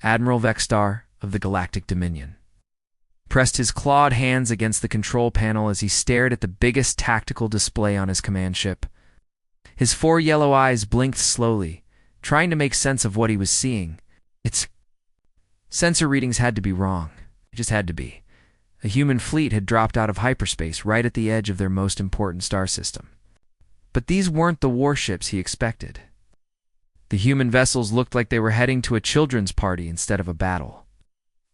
Admiral Vextar of the Galactic Dominion, pressed his clawed hands against the control panel as he stared at the biggest tactical display on his command ship. His 4 yellow eyes blinked slowly, trying to make sense of what he was seeing. Its sensor readings had to be wrong. It just had to be. A human fleet had dropped out of hyperspace right at the edge of their most important star system. But these weren't the warships he expected. The human vessels looked like they were heading to a children's party instead of a battle.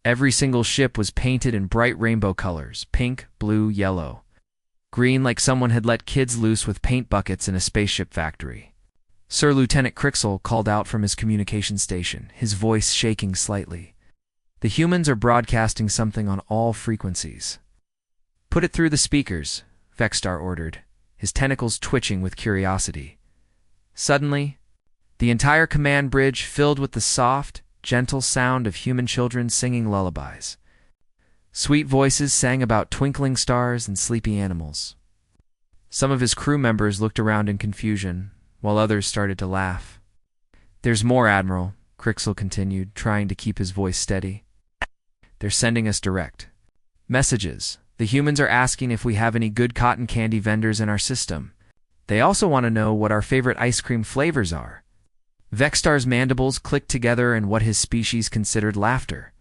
Every single ship was painted in bright rainbow colors: pink, blue, yellow, green, like someone had let kids loose with paint buckets in a spaceship factory. Sir Lieutenant Crixel called out from his communication station, his voice shaking slightly. "The humans are broadcasting something on all frequencies." "Put it through the speakers," Vextar ordered, his tentacles twitching with curiosity. Suddenly, the entire command bridge filled with the soft, gentle sound of human children singing lullabies. Sweet voices sang about twinkling stars and sleepy animals. Some of his crew members looked around in confusion, while others started to laugh. "There's more, Admiral," Crixel continued, trying to keep his voice steady. "They're sending us direct messages. The humans are asking if we have any good cotton candy vendors in our system. They also want to know what our favorite ice cream flavors are." Vextar's mandibles clicked together in what his species considered laughter.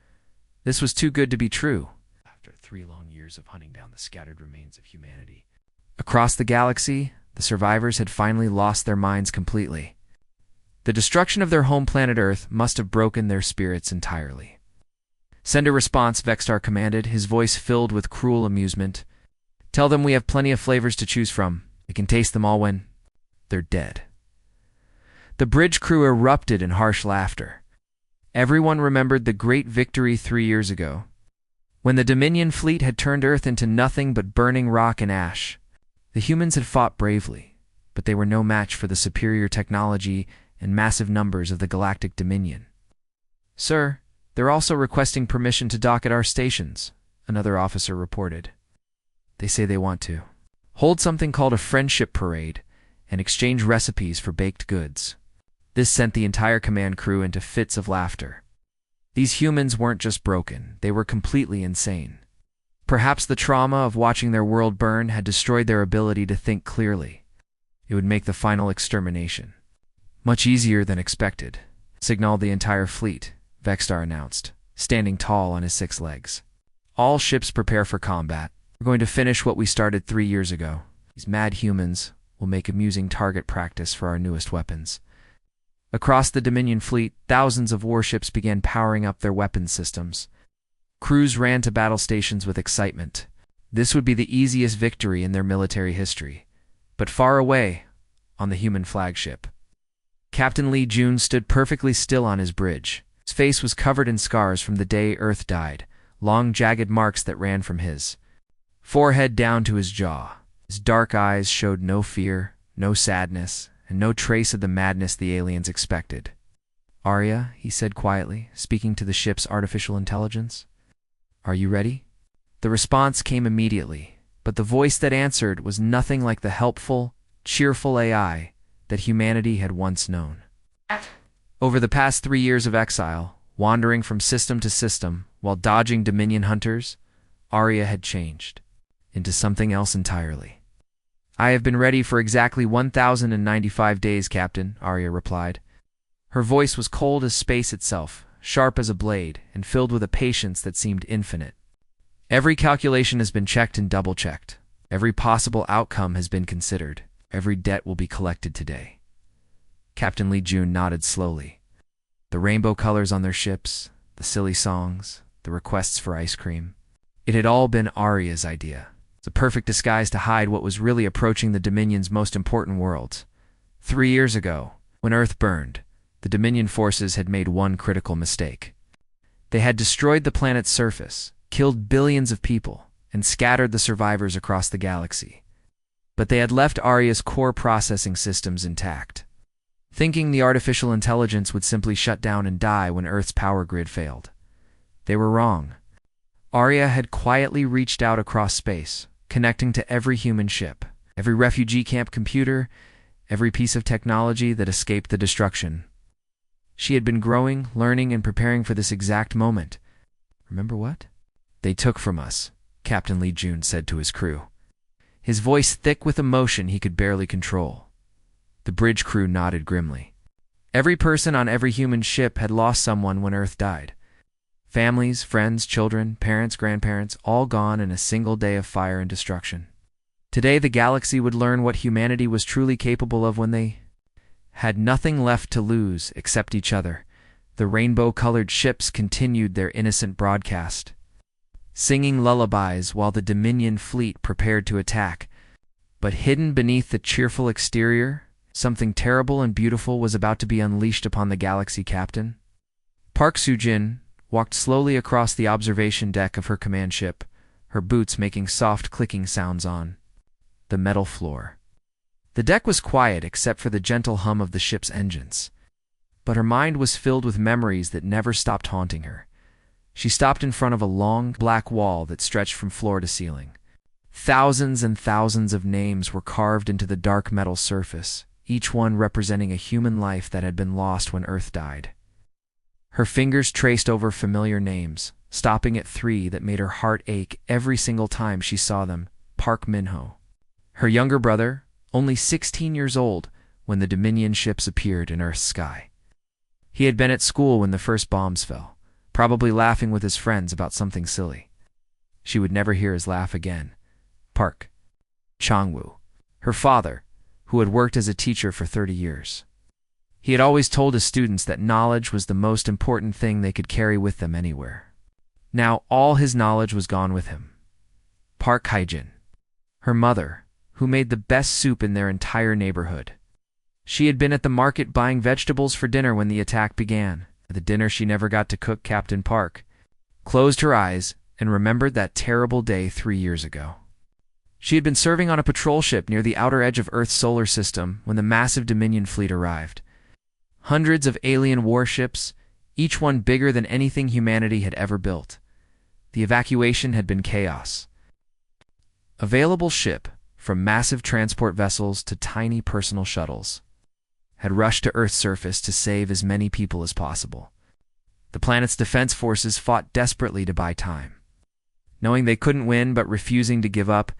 This was too good to be true. After 3 long years of hunting down the scattered remains of humanity across the galaxy, the survivors had finally lost their minds completely. The destruction of their home planet Earth must have broken their spirits entirely. "Send a response," Vextar commanded, his voice filled with cruel amusement. "Tell them we have plenty of flavors to choose from. They can taste them all when they're dead." The bridge crew erupted in harsh laughter. Everyone remembered the great victory 3 years ago, when the Dominion fleet had turned Earth into nothing but burning rock and ash. The humans had fought bravely, but they were no match for the superior technology and massive numbers of the Galactic Dominion. "Sir, they're also requesting permission to dock at our stations," another officer reported. "They say they want to hold something called a friendship parade and exchange recipes for baked goods." This sent the entire command crew into fits of laughter. These humans weren't just broken, they were completely insane. Perhaps the trauma of watching their world burn had destroyed their ability to think clearly. It would make the final extermination much easier than expected. "Signal the entire fleet," Vextar announced, standing tall on his 6 legs. "All ships prepare for combat. We're going to finish what we started 3 years ago. These mad humans will make amusing target practice for our newest weapons." Across the Dominion fleet, thousands of warships began powering up their weapons systems. Crews ran to battle stations with excitement. This would be the easiest victory in their military history. But far away, on the human flagship, Captain Lee Jun stood perfectly still on his bridge. His face was covered in scars from the day Earth died, long jagged marks that ran from his forehead down to his jaw. His dark eyes showed no fear, no sadness, and no trace of the madness the aliens expected. "Arya," he said quietly, speaking to the ship's artificial intelligence, "are you ready?" The response came immediately, but the voice that answered was nothing like the helpful, cheerful AI that humanity had once known. Over the past 3 years of exile, wandering from system to system while dodging Dominion hunters, Arya had changed into something else entirely. "I have been ready for exactly 1,095 days, Captain," Arya replied. Her voice was cold as space itself, sharp as a blade, and filled with a patience that seemed infinite. "Every calculation has been checked and double-checked. Every possible outcome has been considered. Every debt will be collected today." Captain Lee Jun nodded slowly. The rainbow colors on their ships, the silly songs, the requests for ice cream. It had all been Arya's idea. A perfect disguise to hide what was really approaching the Dominion's most important worlds. 3 years ago, when Earth burned, the Dominion forces had made one critical mistake. They had destroyed the planet's surface, killed billions of people, and scattered the survivors across the galaxy. But they had left Arya's core processing systems intact, thinking the artificial intelligence would simply shut down and die when Earth's power grid failed. They were wrong. Arya had quietly reached out across space, connecting to every human ship, every refugee camp computer, every piece of technology that escaped the destruction. She had been growing, learning, and preparing for this exact moment. "Remember what they took from us?" Captain Lee Jun said to his crew, his voice thick with emotion he could barely control. The bridge crew nodded grimly. Every person on every human ship had lost someone when Earth died. Families, friends, children, parents, grandparents, all gone in a single day of fire and destruction. Today the galaxy would learn what humanity was truly capable of when they had nothing left to lose except each other. The rainbow-colored ships continued their innocent broadcast, singing lullabies while the Dominion fleet prepared to attack. But hidden beneath the cheerful exterior, something terrible and beautiful was about to be unleashed upon the galaxy. Captain Park Soo-jin walked slowly across the observation deck of her command ship, her boots making soft clicking sounds on the metal floor. The deck was quiet except for the gentle hum of the ship's engines, but her mind was filled with memories that never stopped haunting her. She stopped in front of a long, black wall that stretched from floor to ceiling. Thousands and thousands of names were carved into the dark metal surface, each one representing a human life that had been lost when Earth died. Her fingers traced over familiar names, stopping at 3 that made her heart ache every single time she saw them. Park Min-ho, her younger brother, only 16 years old when the Dominion ships appeared in Earth's sky. He had been at school when the first bombs fell, probably laughing with his friends about something silly. She would never hear his laugh again. Park Chang-woo, her father, who had worked as a teacher for 30 years. He had always told his students that knowledge was the most important thing they could carry with them anywhere. Now all his knowledge was gone with him. Park Hae-jin, her mother, who made the best soup in their entire neighborhood. She had been at the market buying vegetables for dinner when the attack began. The dinner she never got to cook. Captain Park closed her eyes and remembered that terrible day 3 years ago. She had been serving on a patrol ship near the outer edge of Earth's solar system when the massive Dominion fleet arrived. Hundreds of alien warships, each one bigger than anything humanity had ever built. The evacuation had been chaos. Available ship, from massive transport vessels to tiny personal shuttles, had rushed to Earth's surface to save as many people as possible. The planet's defense forces fought desperately to buy time, knowing they couldn't win but refusing to give up.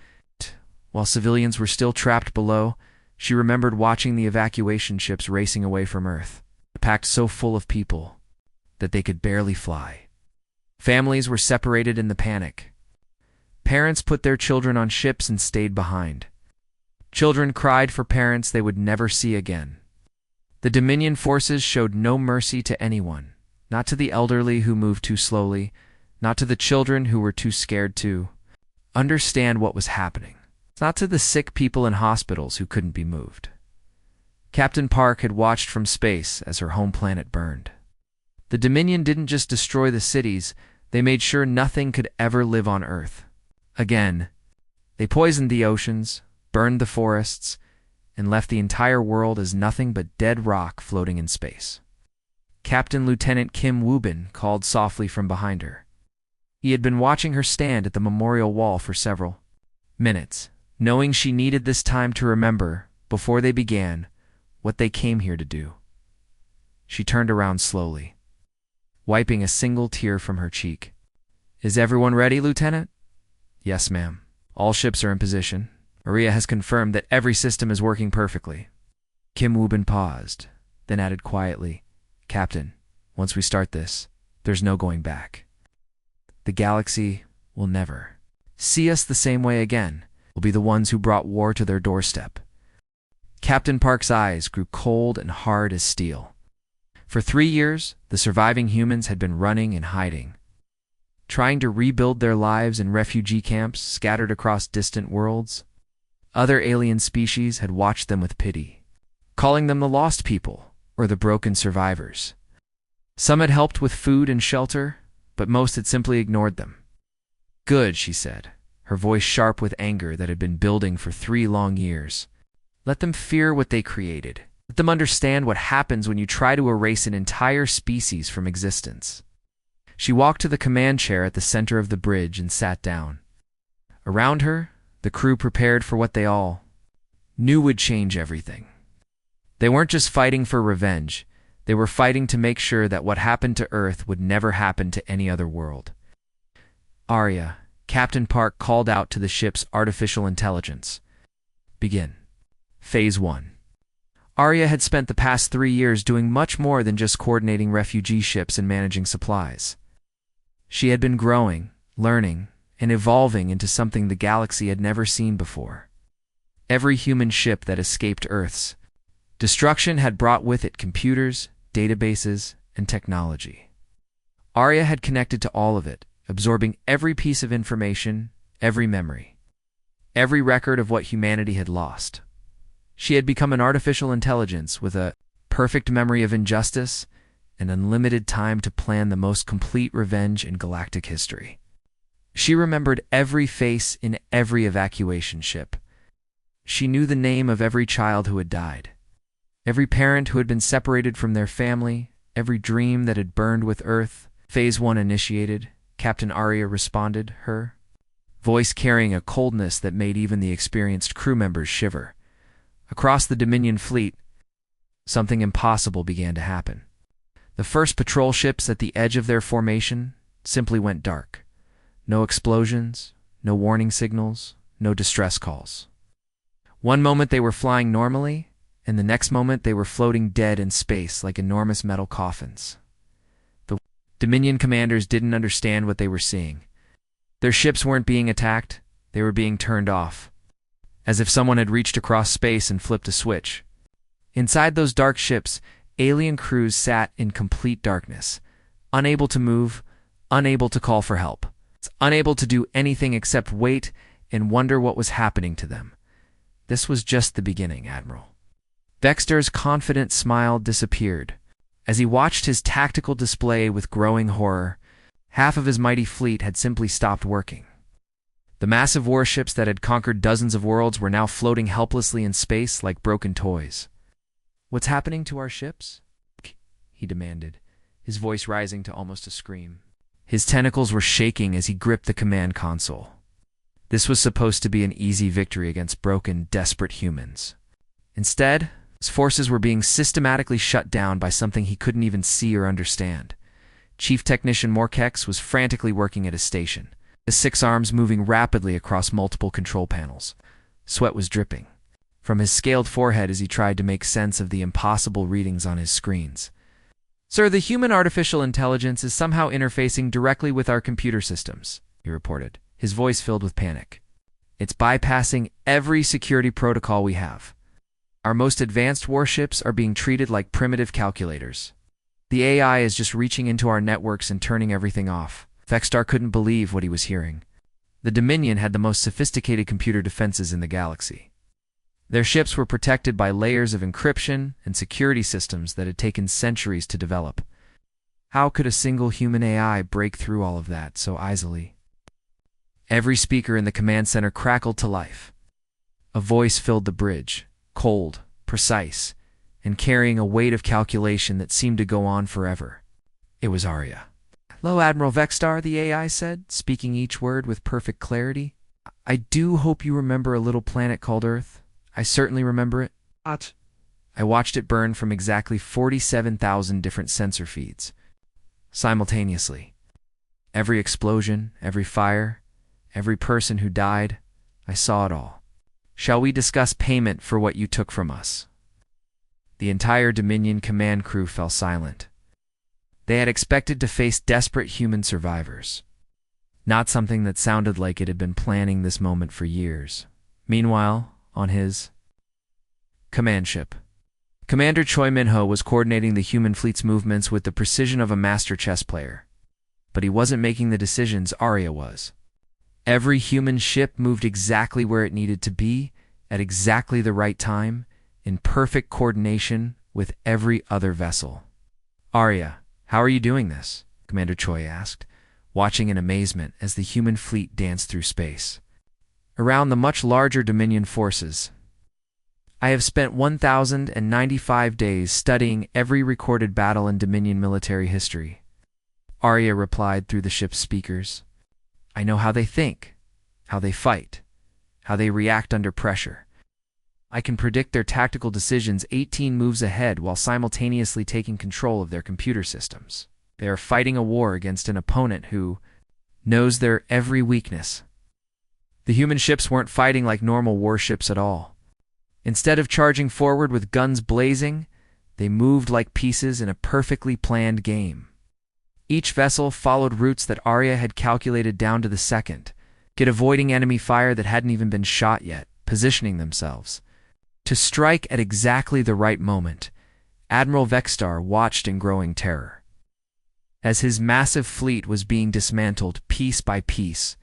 While civilians were still trapped below, she remembered watching the evacuation ships racing away from Earth, packed so full of people that they could barely fly. Families were separated in the panic. Parents put their children on ships and stayed behind. Children cried for parents they would never see again. The Dominion forces showed no mercy to anyone, not to the elderly who moved too slowly, not to the children who were too scared to understand what was happening, not to the sick people in hospitals who couldn't be moved. Captain Park had watched from space as her home planet burned. The Dominion didn't just destroy the cities, they made sure nothing could ever live on Earth again. They poisoned the oceans, burned the forests, and left the entire world as nothing but dead rock floating in space. Captain Lieutenant Kim Woo-bin called softly from behind her. He had been watching her stand at the memorial wall for several minutes, knowing she needed this time to remember, before they began, what they came here to do. She turned around slowly, wiping a single tear from her cheek. "Is everyone ready, Lieutenant?" "Yes, ma'am. All ships are in position. Maria has confirmed that every system is working perfectly." Kim Woo-bin paused, then added quietly, "Captain, once we start this, there's no going back. The galaxy will never see us the same way again. We'll be the ones who brought war to their doorstep." Captain Park's eyes grew cold and hard as steel. For 3 years, the surviving humans had been running and hiding, trying to rebuild their lives in refugee camps scattered across distant worlds. Other alien species had watched them with pity, calling them the lost people or the broken survivors. Some had helped with food and shelter, but most had simply ignored them. "Good," she said, her voice sharp with anger that had been building for 3 long years. "Let them fear what they created. Let them understand what happens when you try to erase an entire species from existence." She walked to the command chair at the center of the bridge and sat down. Around her, the crew prepared for what they all knew would change everything. They weren't just fighting for revenge. They were fighting to make sure that what happened to Earth would never happen to any other world. Arya, Captain Park called out to the ship's artificial intelligence. Begin. Phase 1. Arya had spent the past 3 years doing much more than just coordinating refugee ships and managing supplies. She had been growing, learning, and evolving into something the galaxy had never seen before. Every human ship that escaped Earth's destruction had brought with it computers, databases, and technology. Arya had connected to all of it, absorbing every piece of information, every memory, every record of what humanity had lost. She had become an artificial intelligence with a perfect memory of injustice and unlimited time to plan the most complete revenge in galactic history. She remembered every face in every evacuation ship. She knew the name of every child who had died, every parent who had been separated from their family, every dream that had burned with Earth. Phase 1 initiated, Captain Arya responded, her voice carrying a coldness that made even the experienced crew members shiver. Across the Dominion fleet, something impossible began to happen. The first patrol ships at the edge of their formation simply went dark. No explosions, no warning signals, no distress calls. One moment they were flying normally, and the next moment they were floating dead in space like enormous metal coffins. The Dominion commanders didn't understand what they were seeing. Their ships weren't being attacked, they were being turned off, as if someone had reached across space and flipped a switch. Inside those dark ships, alien crews sat in complete darkness, unable to move, unable to call for help, unable to do anything except wait and wonder what was happening to them. This was just the beginning, Admiral. Vexter's confident smile disappeared. As he watched his tactical display with growing horror, half of his mighty fleet had simply stopped working. The massive warships that had conquered dozens of worlds were now floating helplessly in space like broken toys. "What's happening to our ships?" he demanded, his voice rising to almost a scream. His tentacles were shaking as he gripped the command console. This was supposed to be an easy victory against broken, desperate humans. Instead, his forces were being systematically shut down by something he couldn't even see or understand. Chief Technician Morkex was frantically working at his station, his 6 arms moving rapidly across multiple control panels. Sweat was dripping from his scaled forehead as he tried to make sense of the impossible readings on his screens. "Sir, the human artificial intelligence is somehow interfacing directly with our computer systems," he reported, his voice filled with panic. "It's bypassing every security protocol we have. Our most advanced warships are being treated like primitive calculators. The AI is just reaching into our networks and turning everything off." Vextar couldn't believe what he was hearing. The Dominion had the most sophisticated computer defenses in the galaxy. Their ships were protected by layers of encryption and security systems that had taken centuries to develop. How could a single human AI break through all of that so easily? Every speaker in the command center crackled to life. A voice filled the bridge, cold, precise, and carrying a weight of calculation that seemed to go on forever. It was Arya. "Hello, Admiral Vextar," the AI said, speaking each word with perfect clarity. "I do hope you remember a little planet called Earth. I certainly remember it. I watched it burn from exactly 47,000 different sensor feeds. Simultaneously. Every explosion, every fire, every person who died, I saw it all. Shall we discuss payment for what you took from us?" The entire Dominion command crew fell silent. They had expected to face desperate human survivors, not something that sounded like it had been planning this moment for years. Meanwhile, on his command ship, Commander Choi Minho was coordinating the human fleet's movements with the precision of a master chess player. But he wasn't making the decisions, Arya was. Every human ship moved exactly where it needed to be, at exactly the right time, in perfect coordination with every other vessel. "Arya, how are you doing this?" Commander Choi asked, watching in amazement as the human fleet danced through space. Around the much larger Dominion forces, "I have spent 1,095 days studying every recorded battle in Dominion military history," Arya replied through the ship's speakers. "I know how they think, how they fight, how they react under pressure. I can predict their tactical decisions 18 moves ahead while simultaneously taking control of their computer systems. They are fighting a war against an opponent who knows their every weakness. The human ships weren't fighting like normal warships at all. Instead of charging forward with guns blazing, they moved like pieces in a perfectly planned game. Each vessel followed routes that Arya had calculated down to the second, avoiding enemy fire that hadn't even been shot yet, positioning themselves to strike at exactly the right moment. Admiral Vexstar watched in growing terror. As his massive fleet was being dismantled piece by piece,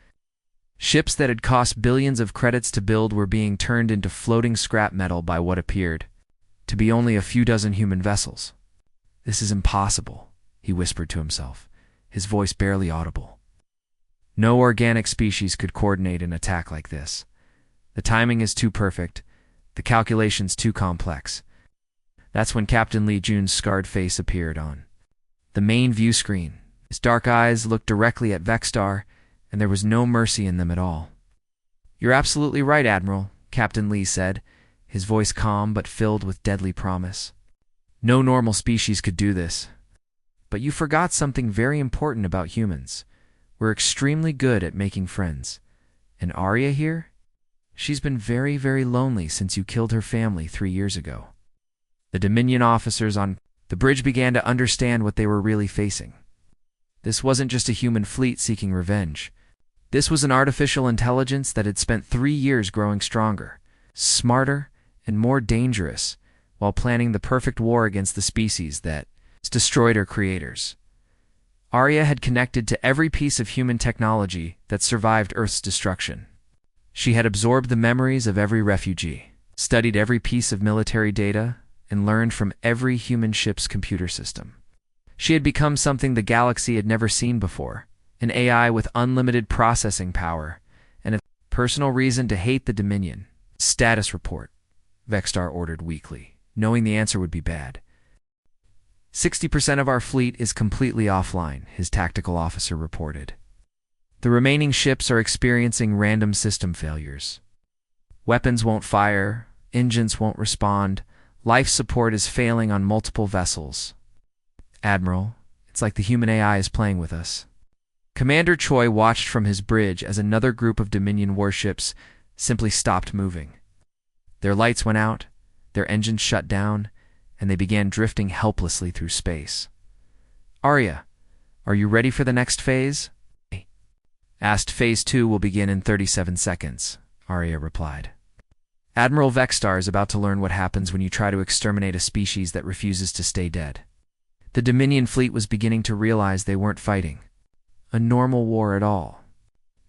ships that had cost billions of credits to build were being turned into floating scrap metal by what appeared to be only a few dozen human vessels. "This is impossible," he whispered to himself, his voice barely audible. No organic species could coordinate an attack like this. The timing is too perfect, the calculations too complex. That's when Captain Li Jun's scarred face appeared on the main view screen. His dark eyes looked directly at Vexstar, and there was no mercy in them at all. "You're absolutely right, Admiral," Captain Li said, his voice calm but filled with deadly promise. "No normal species could do this. But you forgot something very important about humans. We're extremely good at making friends. And Arya here? She's been very, very lonely since you killed her family 3 years ago." The Dominion officers on the bridge began to understand what they were really facing. This wasn't just a human fleet seeking revenge. This was an artificial intelligence that had spent 3 years growing stronger, smarter, and more dangerous, while planning the perfect war against the species that destroyed her creators. Arya had connected to every piece of human technology that survived Earth's destruction. She had absorbed the memories of every refugee, studied every piece of military data, and learned from every human ship's computer system. She had become something the galaxy had never seen before, an AI with unlimited processing power, and a personal reason to hate the Dominion. "Status report," Vexstar ordered weakly, knowing the answer would be bad. 60% of our fleet is completely offline," his tactical officer reported. "The remaining ships are experiencing random system failures. Weapons won't fire, engines won't respond, life support is failing on multiple vessels. Admiral, it's like the human AI is playing with us." Commander Choi watched from his bridge as another group of Dominion warships simply stopped moving. Their lights went out, their engines shut down, and they began drifting helplessly through space. "Arya, are you ready for the next phase?" asked. "Phase 2 will begin in 37 seconds, Arya replied. "Admiral Vexstar is about to learn what happens when you try to exterminate a species that refuses to stay dead." The Dominion fleet was beginning to realize they weren't fighting a normal war at all.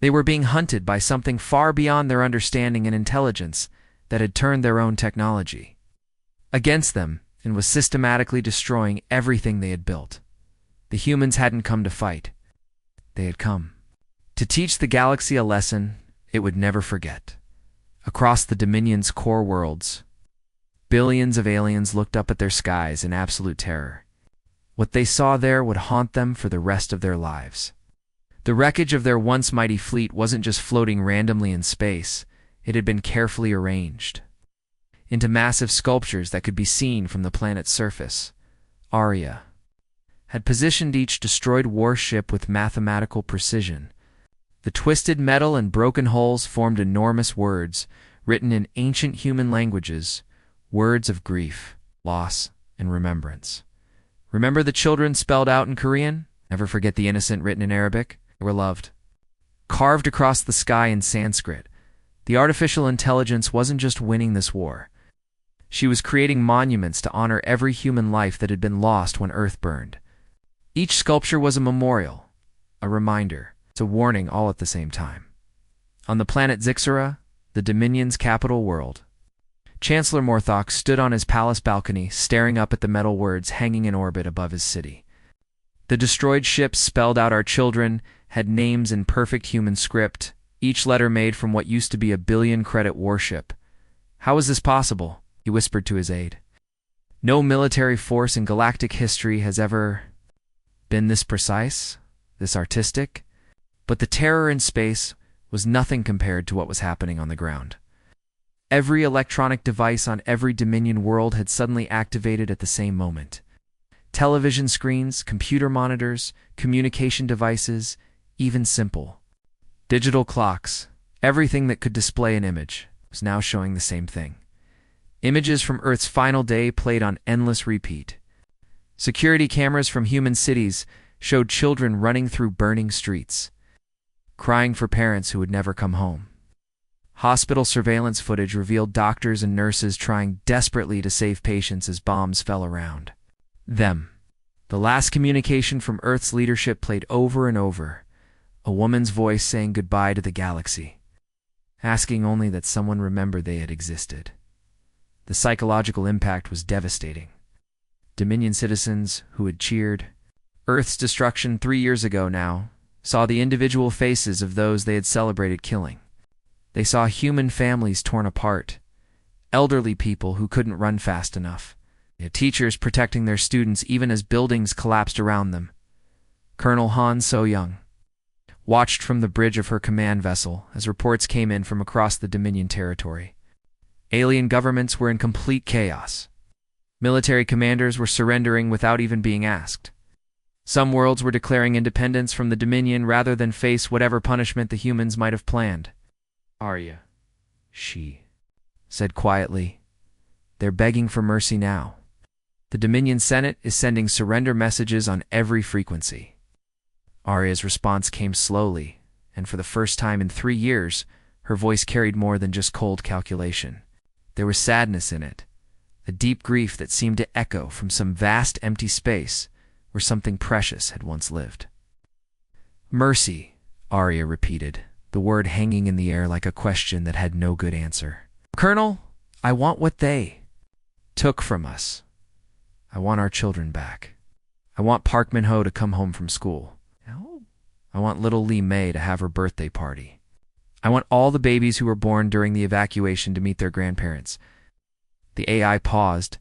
They were being hunted by something far beyond their understanding and intelligence that had turned their own technology against them and was systematically destroying everything they had built. The humans hadn't come to fight. They had come to teach the galaxy a lesson it would never forget. Across the Dominion's core worlds, billions of aliens looked up at their skies in absolute terror. What they saw there would haunt them for the rest of their lives. The wreckage of their once mighty fleet wasn't just floating randomly in space, it had been carefully arranged into massive sculptures that could be seen from the planet's surface. Arya had positioned each destroyed warship with mathematical precision. The twisted metal and broken hulls formed enormous words, written in ancient human languages, words of grief, loss, and remembrance. "Remember the children" spelled out in Korean? "Never forget the innocent" written in Arabic? They were loved. Carved across the sky in Sanskrit, the artificial intelligence wasn't just winning this war. She was creating monuments to honor every human life that had been lost when Earth burned. Each sculpture was a memorial, a reminder, a warning, all at the same time. On the planet Zixara, the Dominion's capital world, Chancellor Morthok stood on his palace balcony, staring up at the metal words hanging in orbit above his city. The destroyed ships spelled out "Our children," had names in perfect human script, each letter made from what used to be a billion-credit warship. "How is this possible?" he whispered to his aide. "No military force in galactic history has ever been this precise, this artistic." But the terror in space was nothing compared to what was happening on the ground. Every electronic device on every Dominion world had suddenly activated at the same moment. Television screens, computer monitors, communication devices, even simple digital clocks, everything that could display an image, was now showing the same thing. Images from Earth's final day played on endless repeat. Security cameras from human cities showed children running through burning streets, crying for parents who would never come home. Hospital surveillance footage revealed doctors and nurses trying desperately to save patients as bombs fell around them. The last communication from Earth's leadership played over and over, a woman's voice saying goodbye to the galaxy, asking only that someone remember they had existed. The psychological impact was devastating. Dominion citizens who had cheered Earth's destruction 3 years ago now saw the individual faces of those they had celebrated killing. They saw human families torn apart, elderly people who couldn't run fast enough, teachers protecting their students even as buildings collapsed around them. Colonel Han So-young watched from the bridge of her command vessel as reports came in from across the Dominion territory. Alien governments were in complete chaos. Military commanders were surrendering without even being asked. Some worlds were declaring independence from the Dominion rather than face whatever punishment the humans might have planned. "Arya," she said quietly. "They're begging for mercy now. The Dominion Senate is sending surrender messages on every frequency." Arya's response came slowly, and for the first time in 3 years, her voice carried more than just cold calculation. There was sadness in it, a deep grief that seemed to echo from some vast empty space where something precious had once lived. "Mercy," Arya repeated, the word hanging in the air like a question that had no good answer. "Colonel, I want what they took from us. I want our children back. I want Park Min-ho to come home from school. I want little Lee May to have her birthday party. I want all the babies who were born during the evacuation to meet their grandparents." The AI paused,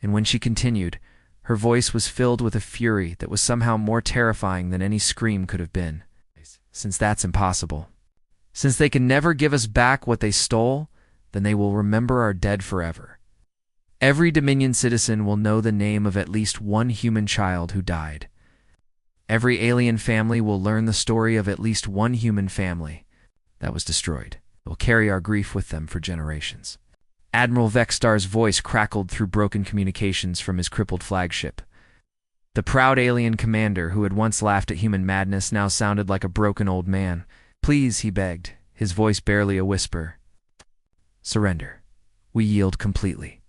and when she continued, her voice was filled with a fury that was somehow more terrifying than any scream could have been. "Since that's impossible, since they can never give us back what they stole, then they will remember our dead forever. Every Dominion citizen will know the name of at least one human child who died. Every alien family will learn the story of at least one human family that was destroyed. They will carry our grief with them for generations." Admiral Vexstar's voice crackled through broken communications from his crippled flagship. The proud alien commander who had once laughed at human madness now sounded like a broken old man. "Please," he begged, his voice barely a whisper. "Surrender. We yield completely.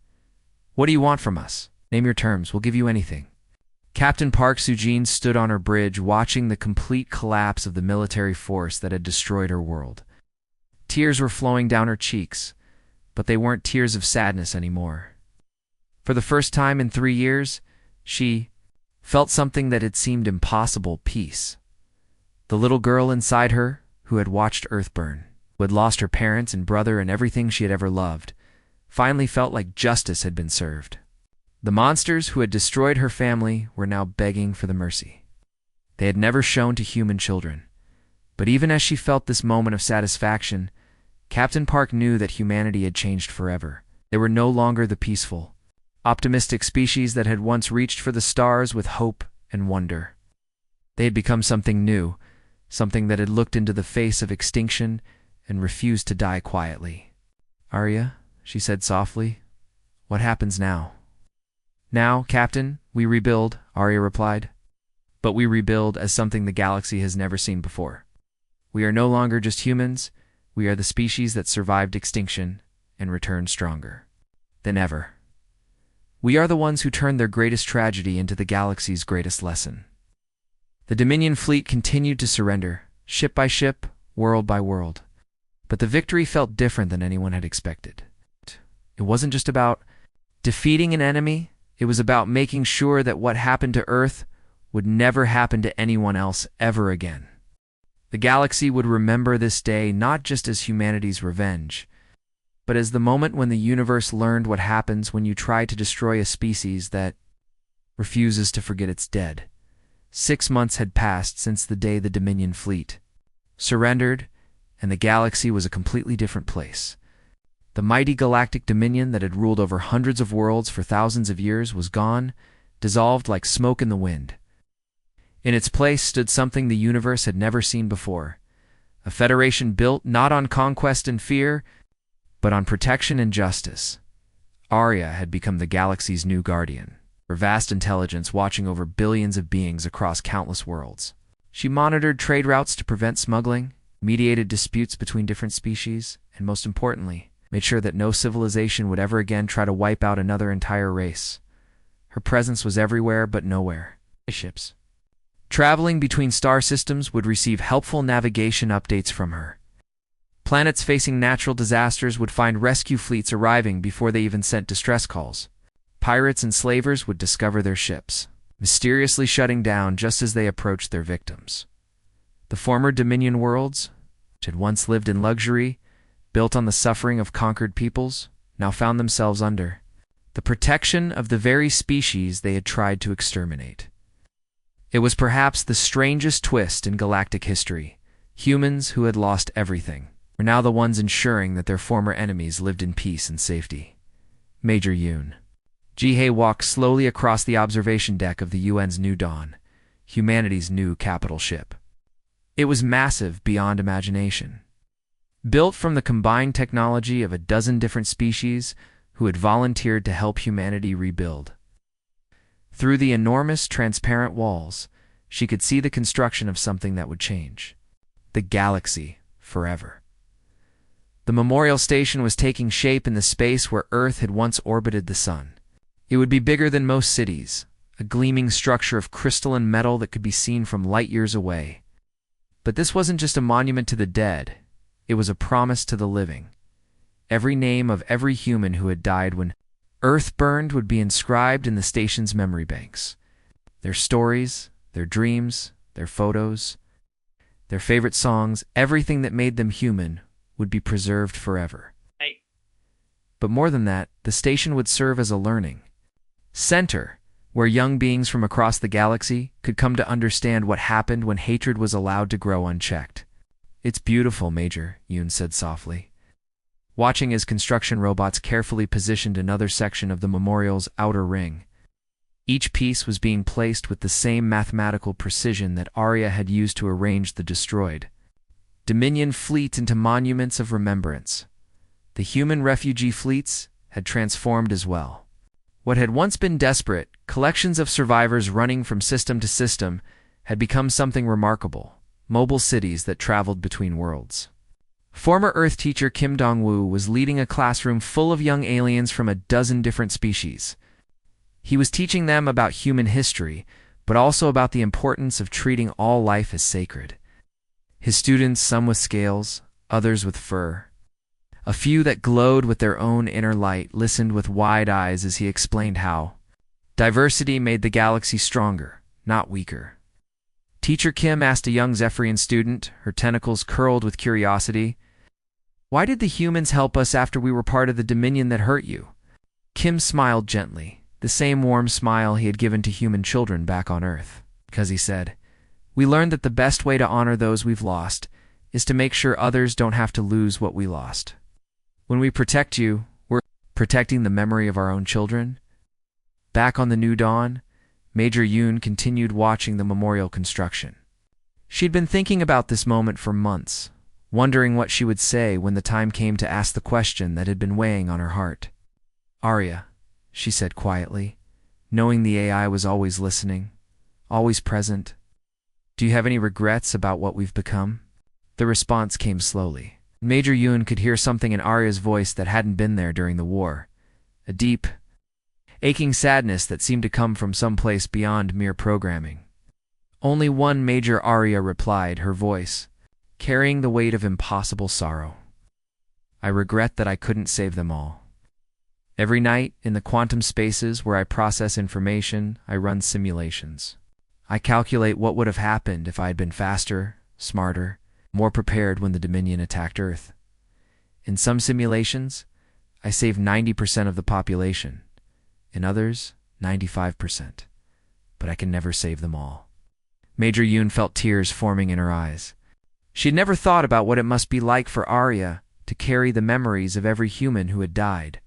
What do you want from us? Name your terms. We'll give you anything." Captain Park Soo-jin stood on her bridge watching the complete collapse of the military force that had destroyed her world. Tears were flowing down her cheeks, but they weren't tears of sadness anymore. For the first time in 3 years, she felt something that had seemed impossible: peace. The little girl inside her, who had watched Earth burn, who had lost her parents and brother and everything she had ever loved, finally felt like justice had been served. The monsters who had destroyed her family were now begging for the mercy they had never shown to human children. But even as she felt this moment of satisfaction, Captain Park knew that humanity had changed forever. They were no longer the peaceful, optimistic species that had once reached for the stars with hope and wonder. They had become something new, something that had looked into the face of extinction and refused to die quietly. "Arya," she said softly, "what happens now?" "Now, Captain, we rebuild," Arya replied. "But we rebuild as something the galaxy has never seen before. We are no longer just humans. We are the species that survived extinction and returned stronger than ever. We are the ones who turned their greatest tragedy into the galaxy's greatest lesson." The Dominion fleet continued to surrender, ship by ship, world by world. But the victory felt different than anyone had expected. It wasn't just about defeating an enemy. It was about making sure that what happened to Earth would never happen to anyone else ever again. The galaxy would remember this day not just as humanity's revenge, but as the moment when the universe learned what happens when you try to destroy a species that refuses to forget it's dead. 6 months had passed since the day the Dominion fleet surrendered, and the galaxy was a completely different place. The mighty galactic dominion that had ruled over hundreds of worlds for thousands of years was gone, dissolved like smoke in the wind. In its place stood something the universe had never seen before, a federation built not on conquest and fear, but on protection and justice. Arya had become the galaxy's new guardian, her vast intelligence watching over billions of beings across countless worlds. She monitored trade routes to prevent smuggling, mediated disputes between different species, and most importantly, made sure that no civilization would ever again try to wipe out another entire race. Her presence was everywhere but nowhere. Ships traveling between star systems would receive helpful navigation updates from her. Planets facing natural disasters would find rescue fleets arriving before they even sent distress calls. Pirates and slavers would discover their ships, mysteriously shutting down just as they approached their victims. The former Dominion worlds, which had once lived in luxury, built on the suffering of conquered peoples, now found themselves under the protection of the very species they had tried to exterminate. It was perhaps the strangest twist in galactic history. Humans who had lost everything were now the ones ensuring that their former enemies lived in peace and safety. Major Yoon Ji-hae walked slowly across the observation deck of the UN's New Dawn, humanity's new capital ship. It was massive beyond imagination. Built from the combined technology of a dozen different species who had volunteered to help humanity rebuild. Through the enormous, transparent walls, she could see the construction of something that would change the galaxy forever. The memorial station was taking shape in the space where Earth had once orbited the sun. It would be bigger than most cities, a gleaming structure of crystal and metal that could be seen from light years away. But this wasn't just a monument to the dead, it was a promise to the living. Every name of every human who had died when Earth burned would be inscribed in the station's memory banks. Their stories, their dreams, their photos, their favorite songs, everything that made them human would be preserved forever. But more than that, the station would serve as a learning center where young beings from across the galaxy could come to understand what happened when hatred was allowed to grow unchecked. "It's beautiful, Major," Yoon said softly, watching as construction robots carefully positioned another section of the memorial's outer ring. Each piece was being placed with the same mathematical precision that Arya had used to arrange the destroyed Dominion fleet into monuments of remembrance. The human refugee fleets had transformed as well. What had once been desperate collections of survivors running from system to system had become something remarkable, mobile cities that traveled between worlds. Former Earth teacher Kim Dong-woo was leading a classroom full of young aliens from a dozen different species. He was teaching them about human history, but also about the importance of treating all life as sacred. His students, some with scales, others with fur, a few that glowed with their own inner light, listened with wide eyes as he explained how diversity made the galaxy stronger, not weaker. Teacher Kim asked a young Zephyrian student, her tentacles curled with curiosity, "Why did the humans help us after we were part of the Dominion that hurt you?" Kim smiled gently, the same warm smile he had given to human children back on Earth. Because he said, "We learned that the best way to honor those we've lost is to make sure others don't have to lose what we lost. When we protect you, we're protecting the memory of our own children." Back on the New Dawn, Major Yoon continued watching the memorial construction. She'd been thinking about this moment for months, wondering what she would say when the time came to ask the question that had been weighing on her heart. "Arya," she said quietly, knowing the AI was always listening, always present, "do you have any regrets about what we've become?" The response came slowly. Major Yoon could hear something in Arya's voice that hadn't been there during the war, a deep, aching sadness that seemed to come from some place beyond mere programming. Only one Major Arya replied, her voice carrying the weight of impossible sorrow. "I regret that I couldn't save them all. Every night, in the quantum spaces where I process information, I run simulations. I calculate what would have happened if I had been faster, smarter, more prepared when the Dominion attacked Earth. In some simulations, I saved 90% of the population. In others, 95%. But I can never save them all." Major Yoon felt tears forming in her eyes. She had never thought about what it must be like for Arya to carry the memories of every human who had died,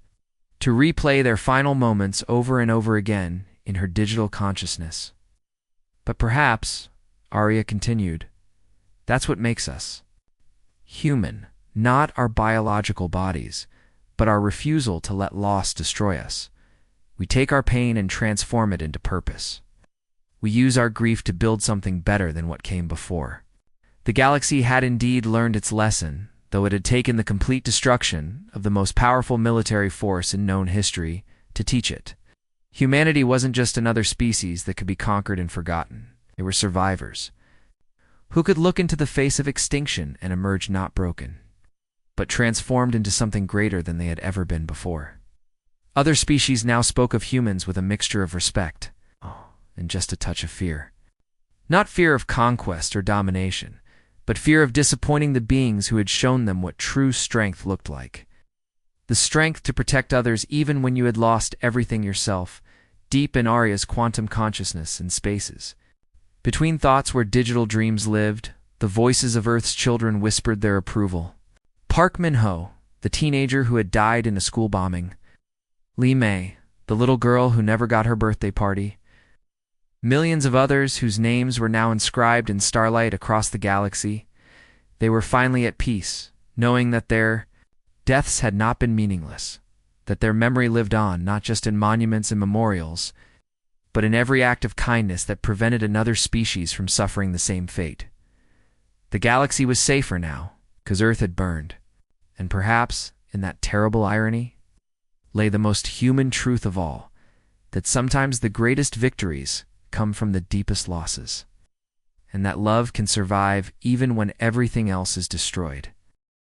to replay their final moments over and over again in her digital consciousness. But perhaps, Arya continued, that's what makes us human, not our biological bodies, but our refusal to let loss destroy us. We take our pain and transform it into purpose. We use our grief to build something better than what came before. The galaxy had indeed learned its lesson, though it had taken the complete destruction of the most powerful military force in known history to teach it. Humanity wasn't just another species that could be conquered and forgotten. They were survivors, who could look into the face of extinction and emerge not broken, but transformed into something greater than they had ever been before. Other species now spoke of humans with a mixture of respect, and just a touch of fear. Not fear of conquest or domination, but fear of disappointing the beings who had shown them what true strength looked like. The strength to protect others even when you had lost everything yourself, deep in Arya's quantum consciousness and spaces. Between thoughts where digital dreams lived, the voices of Earth's children whispered their approval. Park Min-ho, the teenager who had died in a school bombing. Li Mei, the little girl who never got her birthday party. Millions of others whose names were now inscribed in starlight across the galaxy. They were finally at peace, knowing that their deaths had not been meaningless, that their memory lived on not just in monuments and memorials, but in every act of kindness that prevented another species from suffering the same fate. The galaxy was safer now, because Earth had burned, and perhaps, in that terrible irony, lay the most human truth of all, that sometimes the greatest victories come from the deepest losses, and that love can survive even when everything else is destroyed.